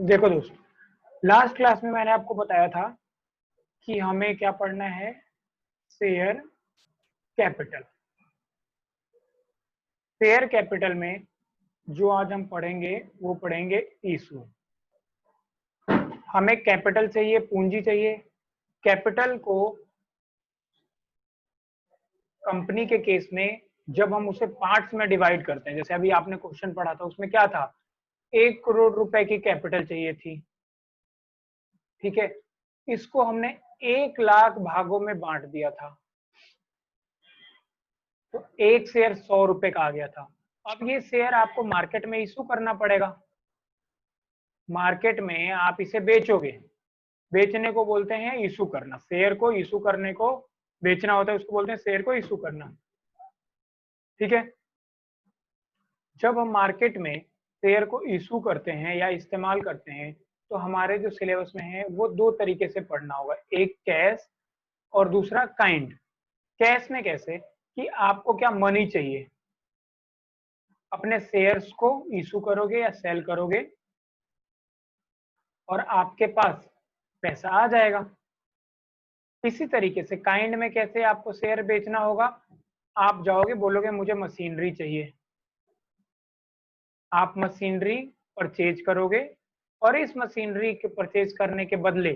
देखो दोस्तों, last class में मैंने आपको बताया था कि हमें क्या पढ़ना है, शेयर कैपिटल। शेयर कैपिटल में जो आज हम पढ़ेंगे वो पढ़ेंगे इशू। हमें कैपिटल चाहिए, पूंजी चाहिए। कैपिटल को कंपनी के केस में जब हम उसे पार्ट्स में डिवाइड करते हैं, जैसे अभी आपने क्वेश्चन पढ़ा था, उसमें क्या था, 1 करोड़ रुपए की कैपिटल चाहिए थी। ठीक है, इसको हमने 1 लाख भागों में बांट दिया था, तो एक शेयर 100 रुपए का आ गया था। अब ये शेयर आपको मार्केट में इशू करना पड़ेगा। मार्केट में आप इसे बेचोगे, बेचने को बोलते हैं इशू करना। शेयर को इशू करने को बेचना होता है, उसको बोलते हैं शेयर को इशू करना। ठीक है, जब हम मार्केट में शेयर को इशू करते हैं या इस्तेमाल करते हैं, तो हमारे जो सिलेबस में है वो 2 तरीके से पढ़ना होगा, एक कैश और दूसरा काइंड। कैश में कैसे कि आपको क्या मनी चाहिए, अपने शेयर्स को इशू करोगे या सेल करोगे और आपके पास पैसा आ जाएगा। इसी तरीके से काइंड में कैसे आपको शेयर बेचना होगा, आप जाओगे बोलोगे मुझे मशीनरी चाहिए, आप मशीनरी परचेज करोगे और इस मशीनरी के परचेज करने के बदले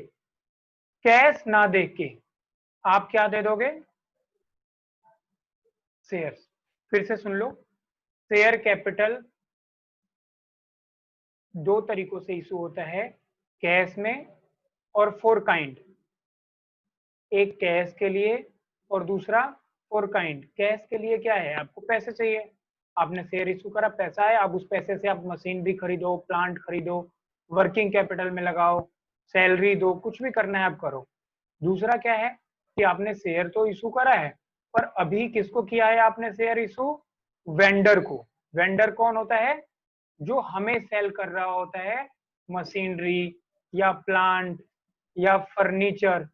कैश ना दे के आप क्या दे दोगे, शेयर्स। फिर से सुन लो, शेयर कैपिटल 2 तरीकों से इशू होता है, कैश में और फॉर काइंड। एक कैश के लिए और दूसरा फॉर काइंड। कैश के लिए क्या है, आपको पैसे चाहिए, आपने शेयर इशू करा, पैसा है, अब उस पैसे से आप मशीनरी खरीदो, प्लांट खरीदो, वर्किंग कैपिटल में लगाओ, सैलरी दो, कुछ भी करना है आप करो। दूसरा क्या है कि आपने शेयर तो इशू करा है, पर अभी किसको किया है आपने शेयर इशू, वेंडर को। वेंडर कौन होता है, जो हमें सेल कर रहा होता है मशीनरी या प्लांट या फर्नीचर।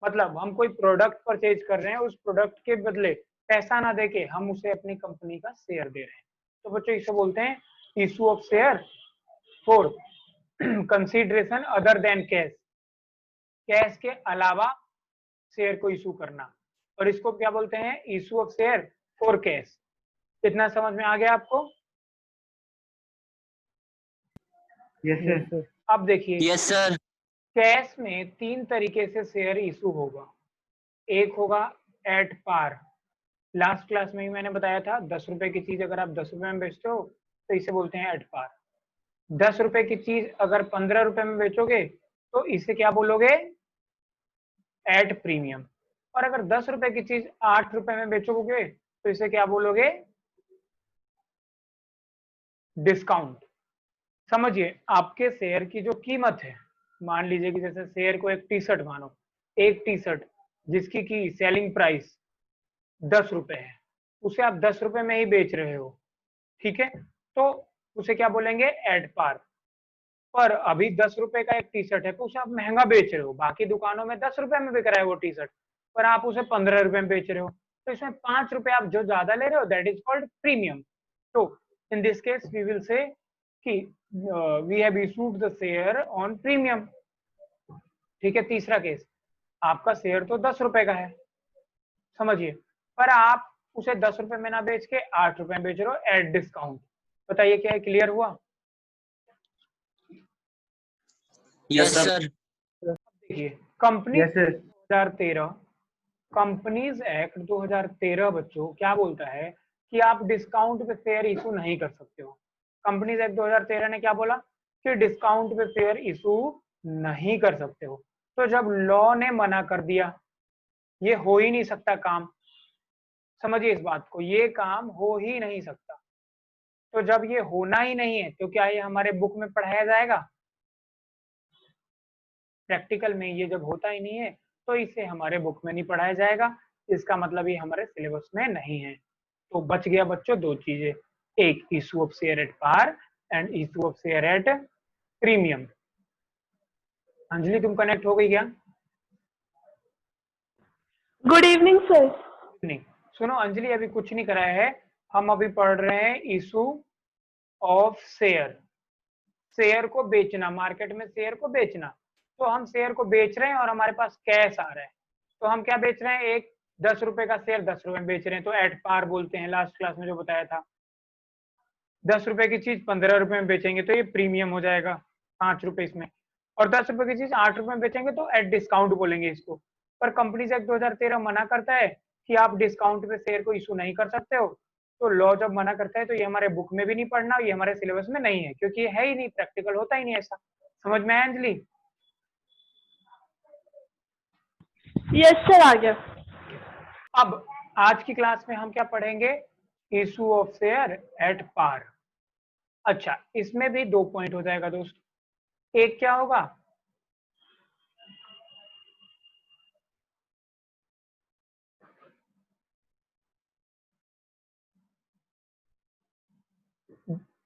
मतलब हम कोई प्रोडक्ट परचेज कर रहे हैं, उस प्रोडक्ट के बदले पैसा ना देके हम उसे अपनी कंपनी का शेयर दे रहे हैं। तो बच्चों इसे बोलते हैं issue of share for consideration other than cash. Cash के अलावा शेयर को इशू करना, और इसको क्या बोलते हैं, issue of share for cash. इतना समझ में आ गया आपको? Yes sir. अब देखिए, यस सर। कैश में 3 तरीके से शेयर इशू होगा। एक होगा एट पार, लास्ट क्लास में ही मैंने बताया था, 10 रुपए की चीज अगर आप 10 रुपए में बेचते हो तो इसे बोलते हैं एट पार। 10 रुपए की चीज अगर 15 रुपए में बेचोगे तो इसे क्या बोलोगे, एट प्रीमियम। और अगर 10 रुपए की चीज 8 रुपए में बेचोगे तो इसे क्या बोलोगे, डिस्काउंट। समझिए, आपके शेयर की जो कीमत है, मान लीजिए कि जैसे शेयर को एक टी शर्ट मानो, एक टी शर्ट जिसकी की सेलिंग प्राइस 10 रुपए है, उसे आप 10 रुपए में ही बेच रहे हो। ठीक है, तो उसे क्या बोलेंगे, एट पार। पर अभी 10 रुपए का एक टी शर्ट है तो उसे आप महंगा बेच रहे हो, बाकी दुकानों में 10 रुपए में बिक रहा है वो टी शर्ट, पर आप उसे 15 रुपए में बेच रहे हो, तो इसमें 5 रुपए आप जो ज्यादा ले रहे हो, दैट इज कॉल्ड प्रीमियम। तो in this case we will say कि we have issued the share on premium. ठीक है, तीसरा केस, आपका शेयर तो 10 रुपए का है, समझिए, पर आप उसे 10 रुपए में ना बेच के 8 रुपए में बेच रहे हो एट डिस्काउंट। बताइए क्या है, क्लियर हुआ? Yes sir. देखिए, company yes sir. 2013, companies act 2013 बच्चों क्या बोलता है कि आप डिस्काउंट पे शेयर इशू नहीं कर सकते हो। कंपनीज एक्ट 2013 ने क्या बोला कि डिस्काउंट पे शेयर इशू नहीं कर सकते हो। तो जब लॉ ने मना कर दिया, ये हो ही नहीं सकता काम, समझिए इस बात को, ये काम हो ही नहीं सकता। तो जब ये होना ही नहीं है तो क्या ये हमारे बुक में पढ़ाया जाएगा? प्रैक्टिकल में ये जब होता ही नहीं है तो इसे हमारे बुक में नहीं पढ़ाया जाएगा, इसका मतलब ये हमारे सिलेबस में नहीं है। तो बच गया बच्चों 2 चीजें, एक issue of share at par and issue of share at premium. Anjali तुम कनेक्ट हो गई क्या? Good evening sir. नहीं, सुनो अंजलि, अभी कुछ नहीं कराया है, हम अभी पढ़ रहे हैं इशू ऑफ शेयर। शेयर को बेचना, मार्केट में शेयर को बेचना। तो हम शेयर को बेच रहे हैं और हमारे पास कैश आ रहा है, तो हम क्या बेच रहे हैं, एक 10 रुपए का शेयर 10 रुपए में बेच रहे हैं, तो एट पार बोलते हैं, लास्ट क्लास में जो बताया था। 10 रुपए की चीज 15 रुपए में बेचेंगे तो ये प्रीमियम हो जाएगा 5 रुपए इसमें, और 10 रुपए की चीज 8 रुपए में बेचेंगे तो एट डिस्काउंट बोलेंगे इसको। पर कंपनीज एक्ट 2013 मना करता है कि आप डिस्काउंट पे शेयर को इशू नहीं कर सकते हो। तो लॉ जब मना करता है तो ये हमारे बुक में भी नहीं पढ़ना, ये हमारे सिलेबस में नहीं है, क्योंकि ये है ही नहीं, प्रैक्टिकल होता ही नहीं ऐसा। समझ में आया अंजलि? यस सर, आ गया। अब आज की क्लास में हम क्या पढ़ेंगे, issue of share at par. अच्छा, इसमें भी 2 पॉइंट हो जाएगा दोस्त। एक क्या होगा,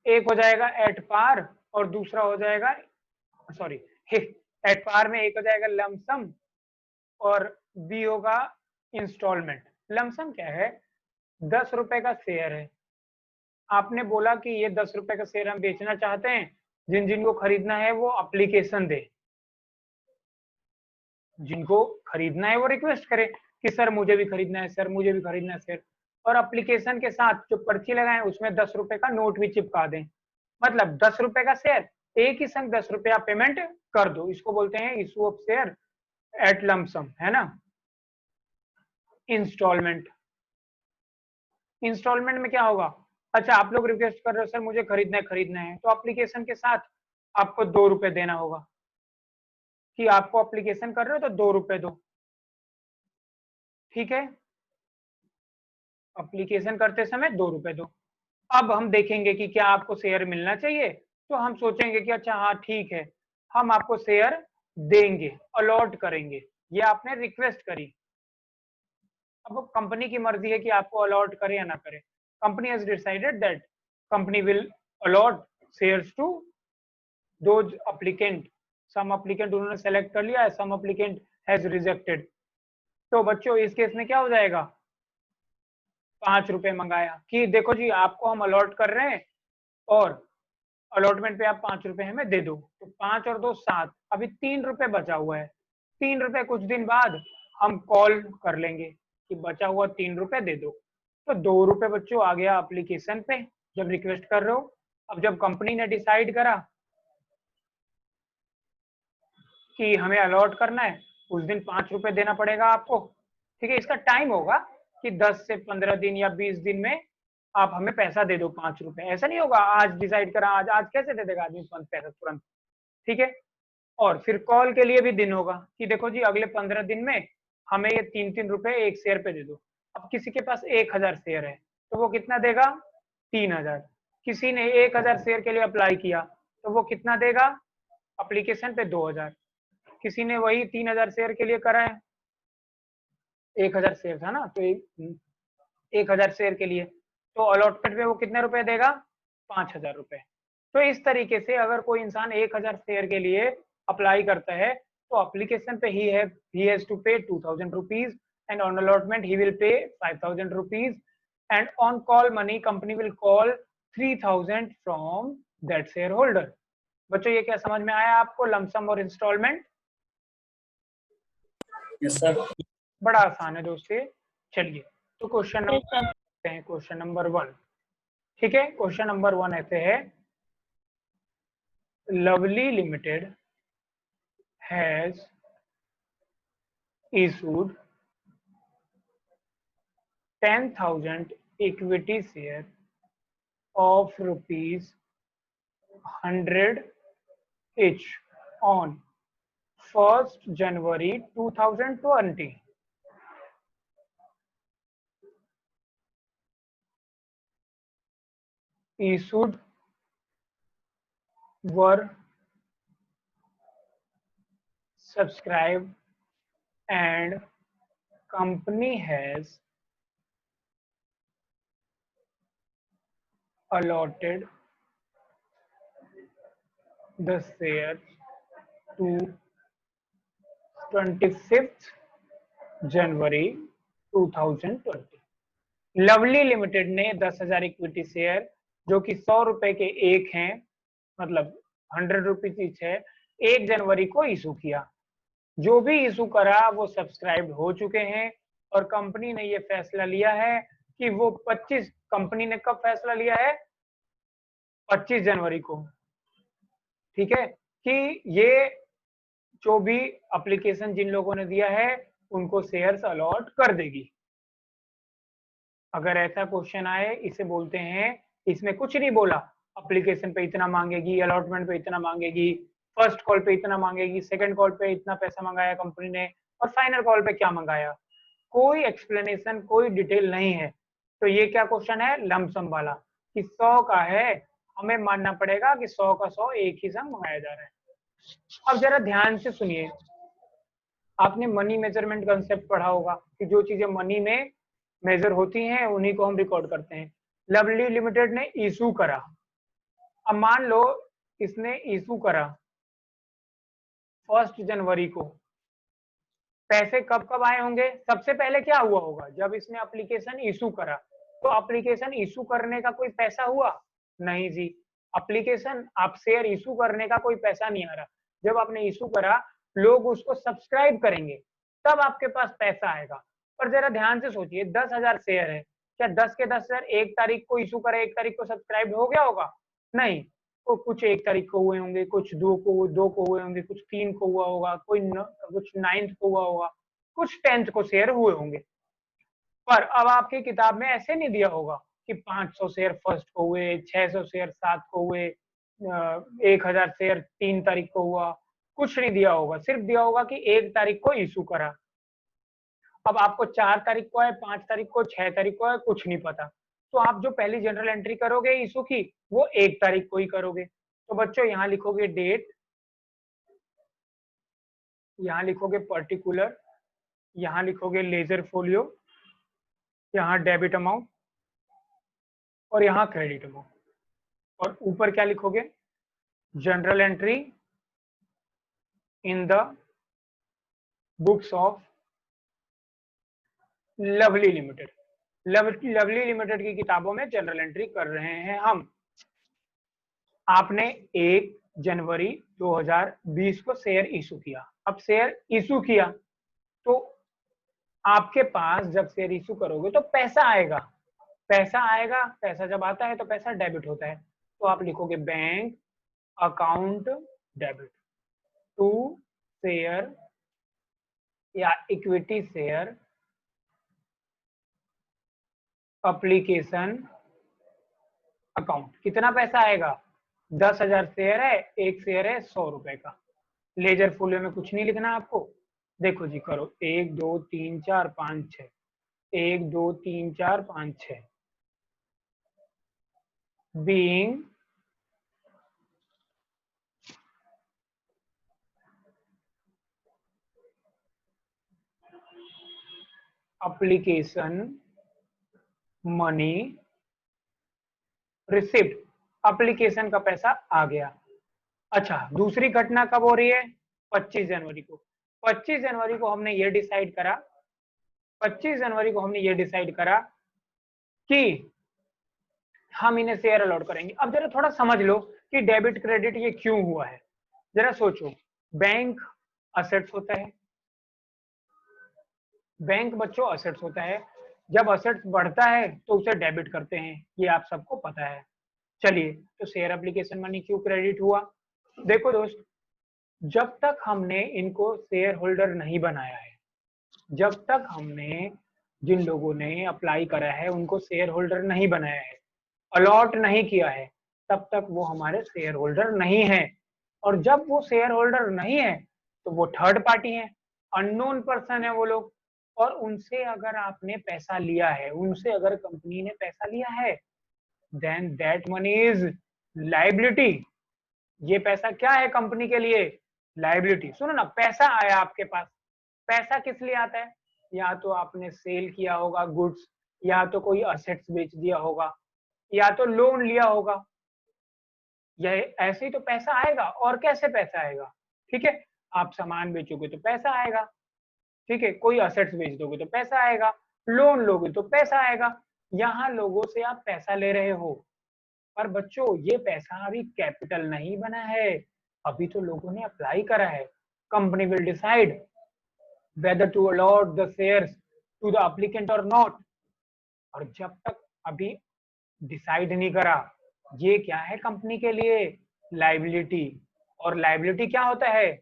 एक हो जाएगा एट पार और दूसरा हो जाएगा, सॉरी, एट पार में एक हो जाएगा लमसम और बी होगा इंस्टॉलमेंट। लमसम क्या है, 10 रुपए का शेयर है, आपने बोला कि ये 10 रुपए का शेयर हम बेचना चाहते हैं, जिन जिनको खरीदना है वो एप्लीकेशन दे, जिनको खरीदना है वो रिक्वेस्ट करे कि सर मुझे भी खरीदना है, सर मुझे भी खरीदना है शेयर, और एप्लीकेशन के साथ जो पर्ची लगाए उसमें 10 रुपए का नोट भी चिपका दें। मतलब 10 रुपए का शेयर, एक ही संग 10 रुपया पेमेंट कर दो, इसको बोलते हैं issue of share eight lump sum, है ना। इंस्टॉलमेंट, इंस्टॉलमेंट में क्या होगा, अच्छा आप लोग रिक्वेस्ट कर रहे हो सर मुझे खरीदना है, तो एप्लीकेशन के साथ आपको 2 रुपए देना होगा, कि आपको एप्लीकेशन कर रहे हो तो 2 रुपए दो, ठीक है, एप्लीकेशन करते समय 2 रुपए दो। अब हम देखेंगे कि क्या आपको शेयर मिलना चाहिए, तो हम सोचेंगे कि अच्छा हाँ ठीक है, हम आपको शेयर देंगे, अलॉट करेंगे, ये आपने रिक्वेस्ट करी। अब कंपनी की मर्जी है कि आपको अलॉट करे या ना करे। Company has decided that company will allot shares to those applicant, some applicant उन्होंने सेलेक्ट कर लिया है, सम एप्लीकेंट हैज रिजेक्टेड। तो बच्चों इस केस में क्या हो जाएगा, 5 रुपए मंगाया कि देखो जी आपको हम अलॉट कर रहे हैं और अलॉटमेंट पे आप 5 रुपए हमें दे दो, तो 5 और 2 7, अभी 3 रुपए बचा हुआ है। 3 रुपए कुछ दिन बाद हम कॉल कर लेंगे कि बचा हुआ 3 रुपए दे दो, तो 2 रुपए बच्चों आ गया एप्लीकेशन पे जब रिक्वेस्ट कर रहे हो। अब जब कंपनी ने डिसाइड करा कि हमें अलॉट करना है, उस दिन 5 रुपए देना पड़ेगा आपको, ठीक है। इसका टाइम होगा कि 10 से 15 दिन या 20 दिन में आप हमें पैसा दे दो 5 रुपए, ऐसा नहीं होगा आज डिसाइड करा, आज कैसे दे देगा आदमी पैसा तुरंत, ठीक है। और फिर कॉल के लिए भी दिन होगा कि देखो जी अगले 15 दिन में हमें ये 3-3 रुपए एक शेयर पे दे दो। अब किसी के पास 1000 शेयर है तो वो कितना देगा, 3000। किसी ने 1000 शेयर के लिए अप्लाई किया तो वो कितना देगा एप्लीकेशन पे, 2000। किसी ने वही 3000 शेयर के लिए करा है, 1000 शेयर था ना, तो 1000 शेयर के लिए तो अलॉटमेंट में वो कितने रुपए देगा, 5000 रुपए। तो इस तरीके से अगर कोई इंसान 1000 शेयर के लिए अप्लाई करता है तो एप्लीकेशन पे ही हैज टू पे 2000 rupees, and on allotment he will pay 5000 rupees, and on call money company will call 3000 from that share holder. बच्चों ये क्या समझ में आया आपको, लमसम और इंस्टॉलमेंट? Yes sir. बड़ा आसान है दोस्तों। चलिए तो क्वेश्चन नंबर 1, ठीक है। क्वेश्चन नंबर 1 ऐसे है, lovely limited has issued 10,000 equity share of rupees 100 each on 1st January 2020. Issued were subscribed and company has allotted the shares to 25th January 2020. Lovely limited ने 10,000 इक्विटी शेयर जो कि 100 रुपए के एक हैं, मतलब ₹100 ईच है, 1 जनवरी को इशू किया। जो भी इशू करा वो सब्सक्राइब हो चुके हैं और कंपनी ने ये फैसला लिया है कि वो 25 कंपनी ने कब फैसला लिया है? 25 जनवरी को, ठीक है, कि ये जो भी एप्लीकेशन जिन लोगों ने दिया है उनको शेयर्स अलॉट कर देगी। अगर ऐसा क्वेश्चन आए, इसे बोलते हैं, इसमें कुछ नहीं बोला, एप्लीकेशन पे इतना मांगेगी, अलॉटमेंट पे इतना मांगेगी, फर्स्ट कॉल पे इतना मांगेगी, सेकंड कॉल पे इतना पैसा मंगाया कंपनी ने और फाइनल कॉल पे क्या मंगाया, कोई एक्सप्लेनेशन, कोई डिटेल नहीं है। तो ये क्या क्वेश्चन है? लमसम वाला, कि 100 का है, हमें मानना पड़ेगा कि 100 का 100 एक ही संग मंगाया जा रहा है। अब जरा ध्यान से सुनिए, आपने मनी मेजरमेंट कंसेप्ट पढ़ा होगा कि जो चीजें मनी में मेजर होती हैं उन्हीं को हम रिकॉर्ड करते हैं। लवली लिमिटेड ने इशू करा, अब मान लो इसने इशू करा 1 जनवरी को, पैसे कब कब आए होंगे? सबसे पहले क्या हुआ होगा? जब इसने एप्लीकेशन इशू करा, तो एप्लीकेशन इशू करने का कोई पैसा हुआ? नहीं जी, एप्लीकेशन आप शेयर इशू करने का कोई पैसा नहीं आ रहा। जब आपने इशू करा, लोग उसको सब्सक्राइब करेंगे, तब आपके पास पैसा आएगा। पर जरा ध्यान से सोचिए, 10,000 शेयर है, क्या 10 के 10,000 1 तारीख को इशू करा, 1 तारीख को सब्सक्राइब हो गया होगा? नहीं, तो कुछ 1 तारीख को हुए होंगे, कुछ 2 को हुए होंगे, कुछ 3 को हुआ होगा, कुछ 9th को हुआ होगा, कुछ 10th को शेयर हुए होंगे। पर अब आपकी किताब में ऐसे नहीं दिया होगा कि 500 शेयर फर्स्ट को हुए, 600 शेयर 7 को हुए, 1000 शेयर 3 तारीख को हुआ, कुछ नहीं दिया होगा। सिर्फ दिया होगा कि 1 तारीख को इशू करा। अब आपको 4 तारीख को है, 5 तारीख को, 6 तारीख को है, कुछ नहीं पता, तो आप जो पहली जनरल एंट्री करोगे इशू की, वो 1 तारीख को ही करोगे। तो बच्चों यहाँ लिखोगे डेट, यहाँ लिखोगे पर्टिकुलर, यहाँ लिखोगे लेजर फोलियो, यहाँ डेबिट अमाउंट और यहाँ क्रेडिट अमाउंट, और ऊपर क्या लिखोगे? General entry in the books of lovely limited. Lovely limited की किताबों में जनरल एंट्री कर रहे हैं हम। आपने 1 जनवरी 2020 को शेयर इशू किया। अब शेयर इशू किया तो आपके पास जब शेयर इशू करोगे तो पैसा आएगा, पैसा आएगा, पैसा जब आता है तो पैसा डेबिट होता है, तो आप लिखोगे bank account debit to share या इक्विटी शेयर एप्लीकेशन अकाउंट। कितना पैसा आएगा? 10,000 शेयर है, एक शेयर है 100 रुपए का। लेजर फोलियो में कुछ नहीं लिखना आपको, देखो जी करो, 1 2 3 4 5 6, 1 2 3 4 5 6, being application money receipt, application का पैसा आ गया। अच्छा, दूसरी घटना कब हो रही है? 25 जनवरी को। 25 जनवरी को हमने ये डिसाइड करा, 25 जनवरी को हमने ये डिसाइड करा कि हम इन्हें शेयर अलॉट करेंगे। अब जरा थोड़ा समझ लो कि डेबिट क्रेडिट ये क्यों हुआ है। जरा सोचो, बैंक असेट्स होता है, बैंक बच्चों असेट्स होता है, जब असेट्स बढ़ता है तो उसे डेबिट करते हैं, ये आप सबको पता है। चलिए, तो शेयर एप्लीकेशन मनी क्यों क्रेडिट हुआ? देखो दोस्त, जब तक हमने इनको शेयर होल्डर नहीं बनाया है, जब तक हमने जिन लोगों ने अप्लाई करा है उनको शेयर होल्डर नहीं बनाया है, अलॉट नहीं किया है, तब तक वो हमारे शेयर होल्डर नहीं है। और जब वो शेयर होल्डर नहीं है तो वो थर्ड पार्टी है, अननोन पर्सन है वो लोग, और उनसे अगर आपने पैसा लिया है, उनसे अगर कंपनी ने पैसा लिया है, then that money is liability. ये पैसा क्या है कंपनी के लिए? लायबिलिटी। सुनो ना, पैसा आया आपके पास, पैसा किस लिए आता है? या तो आपने सेल किया होगा गुड्स, या तो कोई असेट्स बेच दिया होगा, या तो लोन लिया होगा, यह ऐसे ही तो पैसा आएगा। और कैसे पैसा आएगा? ठीक है, आप सामान बेचोगे तो पैसा आएगा, ठीक है, कोई असेट्स बेच दोगे तो पैसा आएगा, लोन लोगे तो पैसा आएगा। यहाँ लोगों से आप पैसा ले रहे हो, पर बच्चों ये पैसा अभी कैपिटल नहीं बना है, अभी तो लोगों ने अप्लाई करा है। Company will decide whether to allot the shares to the applicant और नॉट। और जब तक अभी डिसाइड नहीं करा, ये क्या है कंपनी के लिए लाइबिलिटी। और लाइबिलिटी क्या होता है,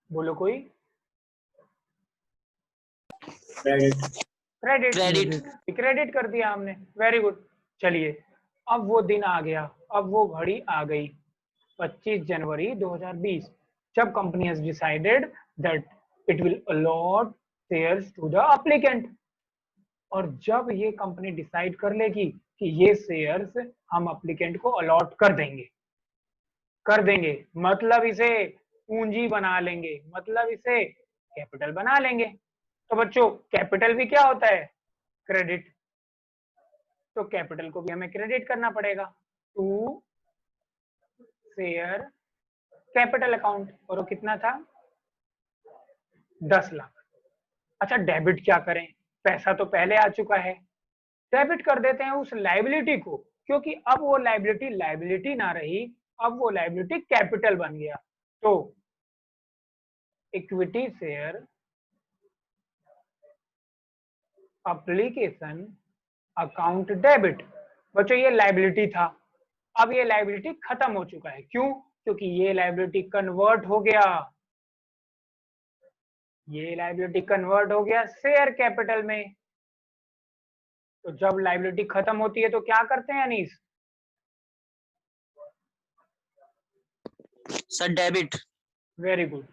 बोलो कोई। क्रेडिट। क्रेडिट। क्रेडिट कर दिया हमने, वेरी गुड। चलिए अब वो दिन आ गया, अब वो घड़ी आ गई 25 जनवरी 2020, जब company has decided that it will allot shares to the applicant. और जब ये कंपनी डिसाइड कर लेगी कि ये शेयर्स हम एप्लीकेंट को अलॉट कर देंगे, मतलब इसे पूंजी बना लेंगे, मतलब इसे कैपिटल बना लेंगे। तो बच्चों कैपिटल भी क्या होता है, क्रेडिट। तो कैपिटल को भी हमें क्रेडिट करना पड़ेगा टू शेयर कैपिटल अकाउंट। और वो कितना था, 10 लाख। अच्छा डेबिट क्या करें, पैसा तो पहले आ चुका है, डेबिट कर देते हैं उस लाइबिलिटी को, क्योंकि अब वो लाइबिलिटी ना रही, अब वो लाइबिलिटी कैपिटल बन गया। तो equity share application account debit. बच्चों ये लाइबिलिटी था, अब ये लाइबिलिटी खत्म हो चुका है। क्यों, क्योंकि ये लाइबिलिटी कन्वर्ट हो गया, ये लाइबिलिटी कन्वर्ट हो गया शेयर कैपिटल में। तो जब लाइबिलिटी खत्म होती है तो क्या करते हैं Anees, sir debit. Very good,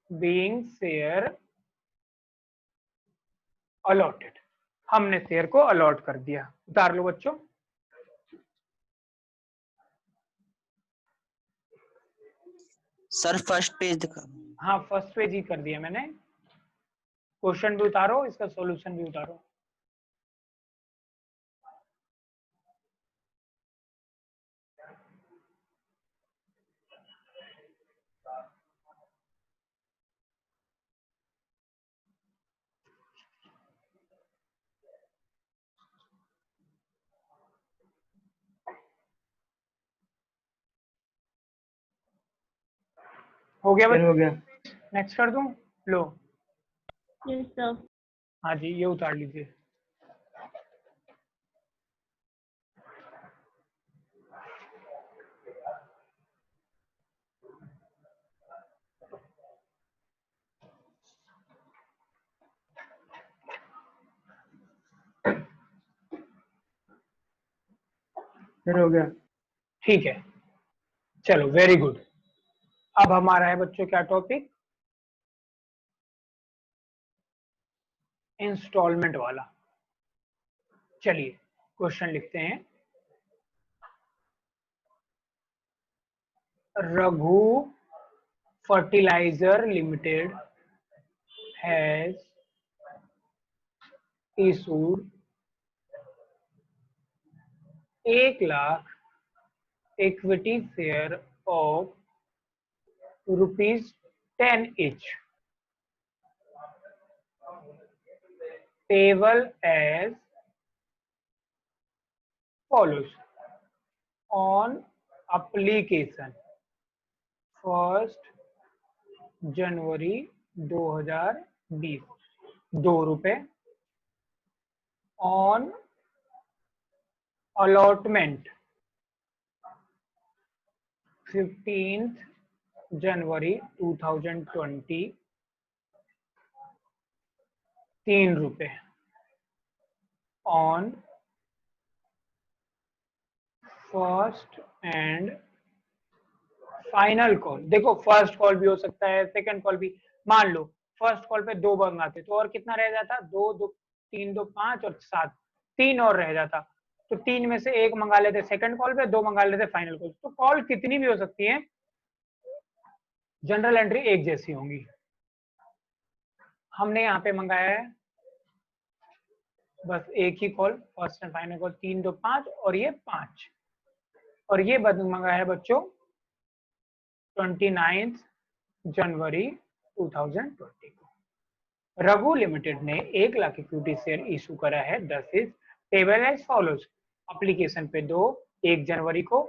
being share allotted, हमने शेयर को अलॉट कर दिया। उतार लो बच्चों। सर फर्स्ट पेज दिखा। हाँ फर्स्ट पेज ही कर दिया मैंने। क्वेश्चन भी उतारो, इसका सॉल्यूशन भी उतारो। हो गया हो गया। नेक्स्ट कर दूं, लो। Yes sir. हाँ जी ये उतार लीजिए। फिर हो गया। ठीक है चलो वेरी गुड। अब हमारा है बच्चों क्या टॉपिक, इंस्टॉलमेंट वाला। चलिए क्वेश्चन लिखते हैं। Raghu fertilizer limited has issued 1 lakh equity share of ₹10 each payable as follows on application 1 January 2020, ₹2 on allotment 15 January 2020, ₹3 on first and final call. देखो फर्स्ट कॉल भी हो सकता है, सेकंड कॉल भी। मान लो फर्स्ट कॉल पे 2 मंगाते तो और कितना रह जाता, 2 2 3 2 5 और 7, 3 और रह जाता। तो 3 में से 1 मंगा लेते सेकंड कॉल पे, 2 मंगा लेते फाइनल कॉल। तो कॉल कितनी भी हो सकती है, जनरल एंट्री एक जैसी होंगी। हमने यहाँ पे मंगाया है बस एक ही call, first and final call 3 2 5 और ये 5। और ये मंगाया है बच्चों 29 जनवरी 2020 को। रघु लिमिटेड ने 1 लाख इक्विटी शेयर इशू करा है। This is table as follows. Application पे 2 1 जनवरी को,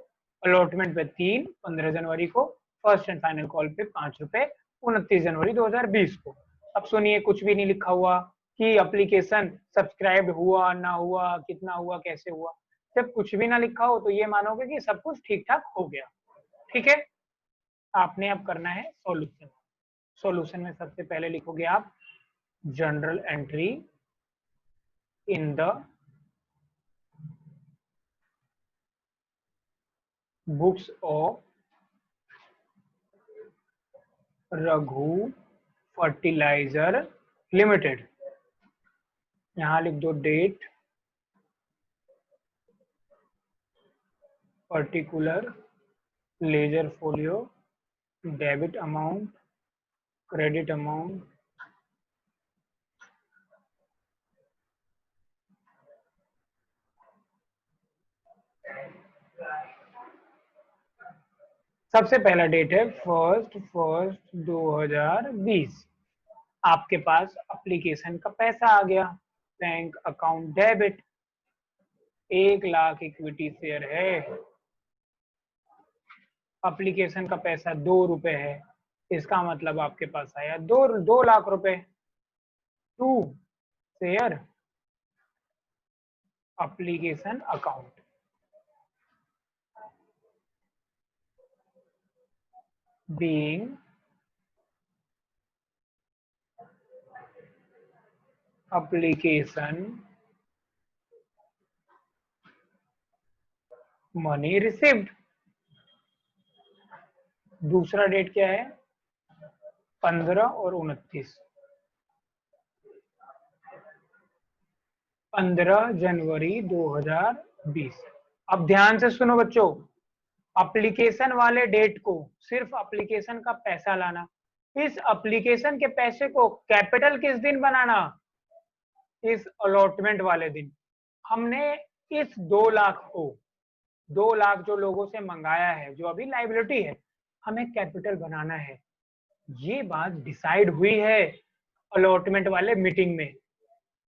अलॉटमेंट पे 3 15 जनवरी को, फर्स्ट एंड फाइनल कॉल पे 5 रुपए 29 जनवरी 2020 को। अब सुनिए, कुछ भी नहीं लिखा हुआ कि एप्लीकेशन सब्सक्राइब हुआ ना हुआ, कितना हुआ, कैसे हुआ। जब कुछ भी ना लिखा हो तो ये मानोगे कि सब कुछ ठीक ठाक हो गया। ठीक है, आपने अब करना है सॉल्यूशन। सॉल्यूशन में सबसे पहले लिखोगे आप general entry in the books of Raghu fertilizer limited. यहां लिख दो date, particular, ledger folio, debit amount, credit amount, सबसे पहला डेट है 1 2020। आपके पास एप्लीकेशन का पैसा आ गया, bank account debit, 1 lakh equity share है, एप्लीकेशन का पैसा 2 रुपए है, इसका मतलब आपके पास आया 2 लाख रुपए। 2 share application account, being application money received। दूसरा डेट क्या है 15 और 29, 15 जनवरी 2020। अब ध्यान से सुनो बच्चों, एप्लीकेशन वाले डेट को सिर्फ एप्लीकेशन का पैसा लाना, इस एप्लीकेशन के पैसे को कैपिटल किस दिन बनाना, इस अलॉटमेंट वाले दिन। हमने इस 2 लाख को, 2 लाख जो लोगों से मंगाया है, जो अभी लायबिलिटी है, हमें कैपिटल बनाना है। ये बात डिसाइड हुई है अलॉटमेंट वाले मीटिंग में।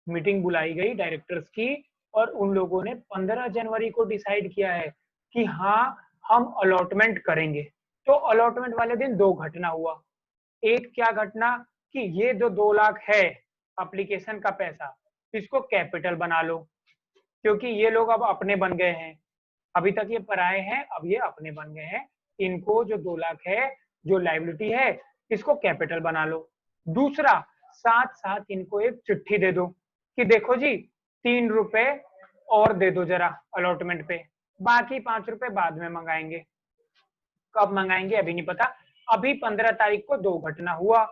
मीटिंग बुलाई गई डायरेक्टर्स की और उन लोगों ने 15 जनवरी को डिसाइड किया है कि हाँ हम अलॉटमेंट करेंगे। तो अलॉटमेंट वाले दिन 2 घटना हुआ। एक क्या घटना कि ये जो 2 लाख है एप्लीकेशन का पैसा, इसको कैपिटल बना लो, क्योंकि ये लोग अब अपने बन गए हैं। अभी तक ये पराए हैं, अब ये अपने बन गए हैं। इनको जो 2 लाख है, जो लायबिलिटी है, इसको कैपिटल बना लो। दूसरा, साथ साथ इनको एक चिट्ठी दे दो कि देखो जी 3 रुपए और दे दो जरा अलॉटमेंट पे, बाकी 5 रुपए बाद में मंगाएंगे। कब मंगाएंगे अभी नहीं पता। अभी 15 तारीख को 2 घटना हुआ,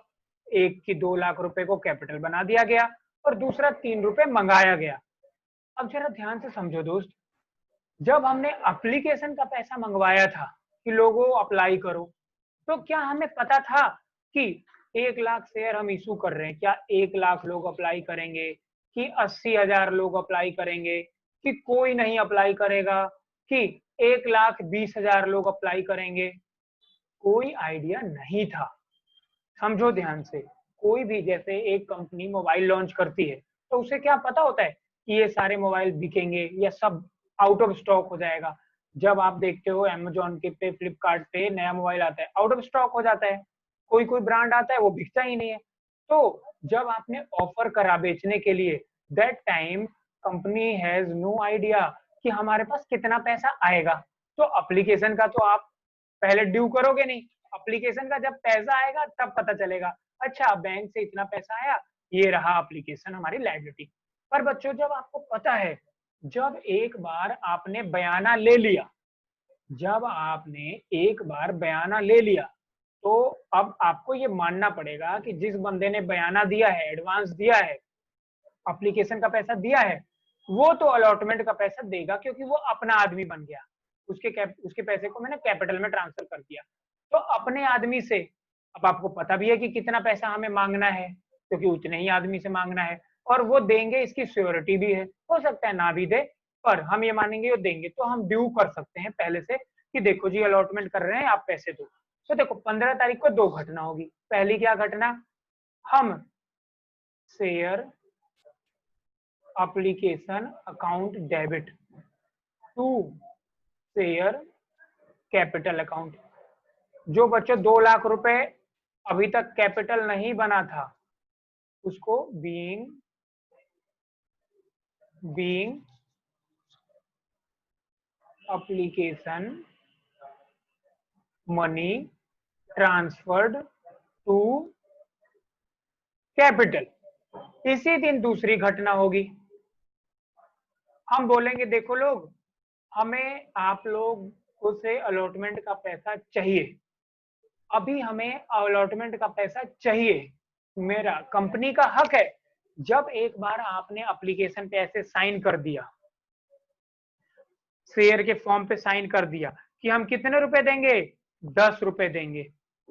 एक की 2 लाख रुपए को कैपिटल बना दिया गया और दूसरा 3 रुपए मंगाया गया। अब जरा ध्यान से समझो दोस्त, जब हमने एप्लीकेशन का पैसा मंगवाया था कि लोगों अप्लाई करो, तो क्या हमें पता था कि 1 लाख शेयर हम इशू कर रहे हैं? क्या 1 लाख लोग अप्लाई करेंगे कि 80,000 लोग अप्लाई करेंगे कि कोई नहीं अप्लाई करेगा कि 1,20,000 लोग अप्लाई करेंगे? कोई आइडिया नहीं था। समझो ध्यान से, कोई भी जैसे एक कंपनी मोबाइल लॉन्च करती है तो उसे क्या पता होता है कि ये सारे मोबाइल बिकेंगे या सब आउट ऑफ स्टॉक हो जाएगा। जब आप देखते हो अमेजोन के पे, फ्लिपकार्ट पे नया मोबाइल आता है, आउट ऑफ स्टॉक हो जाता है। कोई कोई ब्रांड आता है वो बिकता ही नहीं है। तो जब आपने ऑफर करा बेचने के लिए, that time company has no idea कि हमारे पास कितना पैसा आएगा। तो एप्लीकेशन का तो आप पहले ड्यू करोगे नहीं, एप्लीकेशन का जब पैसा आएगा तब पता चलेगा, अच्छा बैंक से इतना पैसा आया, ये रहा एप्लीकेशन हमारी लायबिलिटी। पर बच्चों जब आपको पता है, जब एक बार आपने बयाना ले लिया, जब आपने एक बार बयाना ले लिया, तो अब आपको ये मानना पड़ेगा कि जिस बंदे ने बयाना दिया है, एडवांस दिया है, एप्लीकेशन का पैसा दिया है, वो तो अलॉटमेंट का पैसा देगा, क्योंकि वो अपना आदमी बन गया। उसके पैसे को मैंने कैपिटल में ट्रांसफर कर दिया। तो अपने आदमी से, अब आपको पता भी है कि कितना पैसा हमें मांगना है, क्योंकि उतने ही आदमी से मांगना है और वो देंगे, इसकी श्योरिटी भी है। हो सकता है ना भी दे, पर हम ये मानेंगे वो देंगे, तो हम ड्यू कर सकते हैं पहले से कि देखो जी अलॉटमेंट कर रहे हैं, आप पैसे दो। तो देखो 15 तारीख को 2 घटना होगी। पहली क्या घटना, हम share application account debit to share capital account. जो बच्चों 2 लाख रुपए अभी तक कैपिटल नहीं बना था उसको being application money transferred to capital, इसी दिन दूसरी घटना होगी। हम बोलेंगे देखो लोग, हमें आप लोग से अलॉटमेंट का पैसा चाहिए, अभी हमें अलॉटमेंट का पैसा चाहिए, मेरा कंपनी का हक है। जब एक बार आपने एप्लीकेशन पे ऐसे साइन कर दिया, शेयर के फॉर्म पे साइन कर दिया कि हम कितने रुपए देंगे, 10 रुपए देंगे,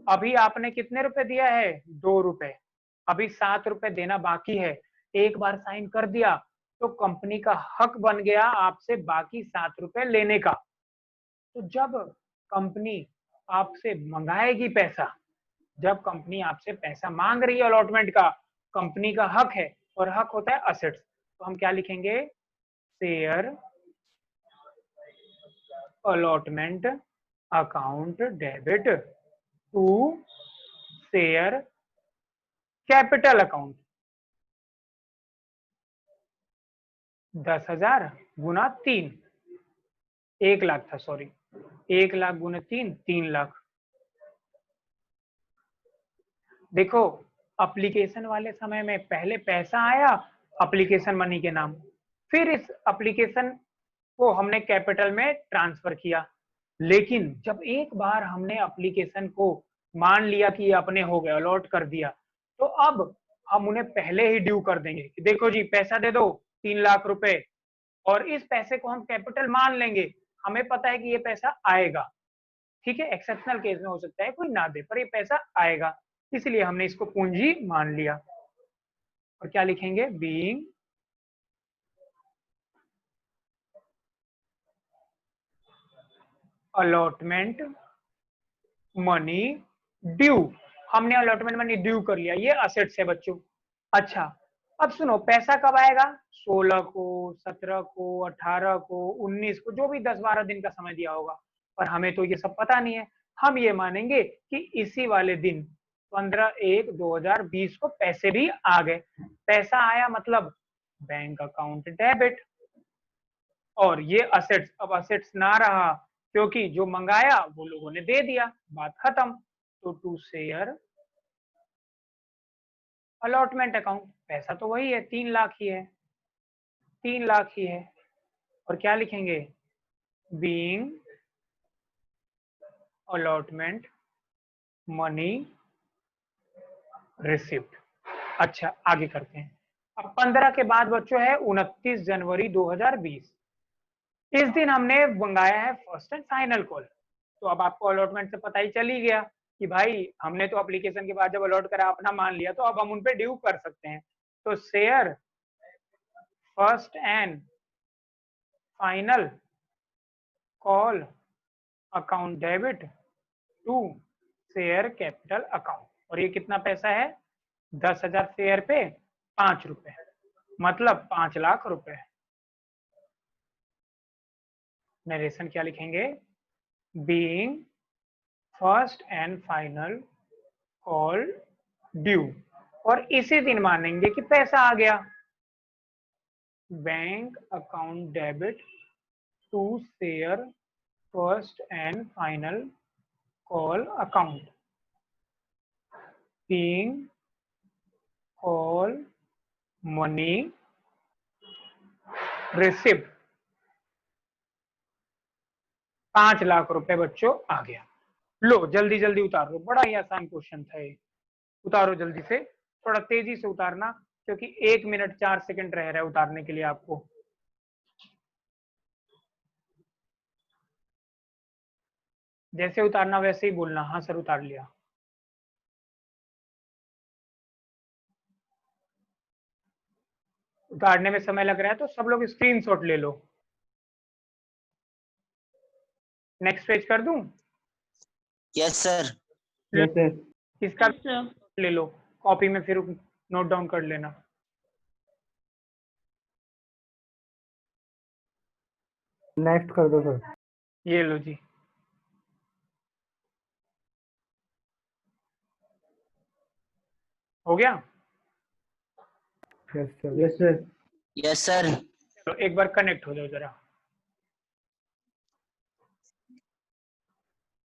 अभी आपने कितने रुपए दिया है, 2 रुपए, अभी 7 रुपए देना बाकी है, एक बार साइन कर दिया तो कंपनी का हक बन गया आपसे बाकी 7 रुपए लेने का। तो जब कंपनी आपसे मंगाएगी पैसा, जब कंपनी आपसे पैसा मांग रही है अलॉटमेंट का, कंपनी का हक है और हक होता है असेट्स, तो हम क्या लिखेंगे, share allotment account debit to share capital account. 10,000 गुना 3, 1 लाख था, सॉरी, 1 लाख गुना 3, 3 लाख। देखो एप्लीकेशन वाले समय में पहले पैसा आया एप्लीकेशन मनी के नाम, फिर इस एप्लीकेशन को हमने कैपिटल में ट्रांसफर किया, लेकिन जब एक बार हमने एप्लीकेशन को मान लिया कि ये अपने हो गए, अलॉट कर दिया, तो अब हम उन्हें पहले ही ड्यू कर देंगे कि देखो जी पैसा दे दो 3 लाख रुपए, और इस पैसे को हम कैपिटल मान लेंगे, हमें पता है कि ये पैसा आएगा। ठीक है, एक्सेप्शनल केस में हो सकता है कोई ना दे, पर ये पैसा आएगा, इसलिए हमने इसको पूंजी मान लिया। और क्या लिखेंगे, बीइंग अलॉटमेंट मनी ड्यू, हमने अलॉटमेंट मनी ड्यू कर लिया, ये असेट्स है बच्चों। अच्छा अब सुनो, पैसा कब आएगा, 16 को, 17 को, 18 को, 19 को, जो भी 10-12 दिन का समय दिया होगा, पर हमें तो ये सब पता नहीं है। हम ये मानेंगे कि इसी वाले दिन 15/1/2020 को पैसे भी आ गए, पैसा आया मतलब बैंक अकाउंट डेबिट, और ये असेट्स, अब असेट्स ना रहा क्योंकि जो मंगाया वो लोगों ने दे दिया, बात खत्म। तो टू शेयर अलॉटमेंट अकाउंट, पैसा तो वही है, 3 लाख ही है, 3 लाख ही है, और क्या लिखेंगे, बीइंग अलॉटमेंट मनी रिसिप्ट। अच्छा आगे करते हैं। अब 15 के बाद बच्चों है 29 जनवरी 2020, इस दिन हमने मंगाया है फर्स्ट एंड फाइनल कॉल। तो अब आपको अलॉटमेंट से पता ही चल ही गया कि भाई हमने तो एप्लीकेशन के बाद जब अलॉट करा अपना मान लिया, तो अब हम उन पे ड्यू कर सकते हैं। तो share first and final call account debit to share capital account, और ये कितना पैसा है, 10,000 शेयर पे 5 रुपए, मतलब 5 लाख रुपए। नरेशन क्या लिखेंगे, being first and final call due, और इसी दिन मानेंगे कि पैसा आ गया, bank account debit to share first and final call account, being call money receipt. 5 lakh रुपए बच्चों आ गया। लो जल्दी जल्दी उतारो, बड़ा ही आसान क्वेश्चन था ये, उतारो जल्दी से, थोड़ा तेजी से उतारना क्योंकि 1 मिनट 4 सेकंड रह रहा है उतारने के लिए आपको। जैसे उतारना वैसे ही बोलना, हाँ सर उतार लिया। उतारने में समय लग रहा है तो सब लोग स्क्रीनशॉट ले लो। नेक्स्ट पेज कर दूं? Yes sir. जैसे इसका Yes, sir. ले लो, कॉपी में फिर नोट डाउन कर लेना। नेक्स्ट कर दो सर। ये लो जी। हो गया? Yes sir. Yes sir. तो एक बार कनेक्ट हो जाओ जरा।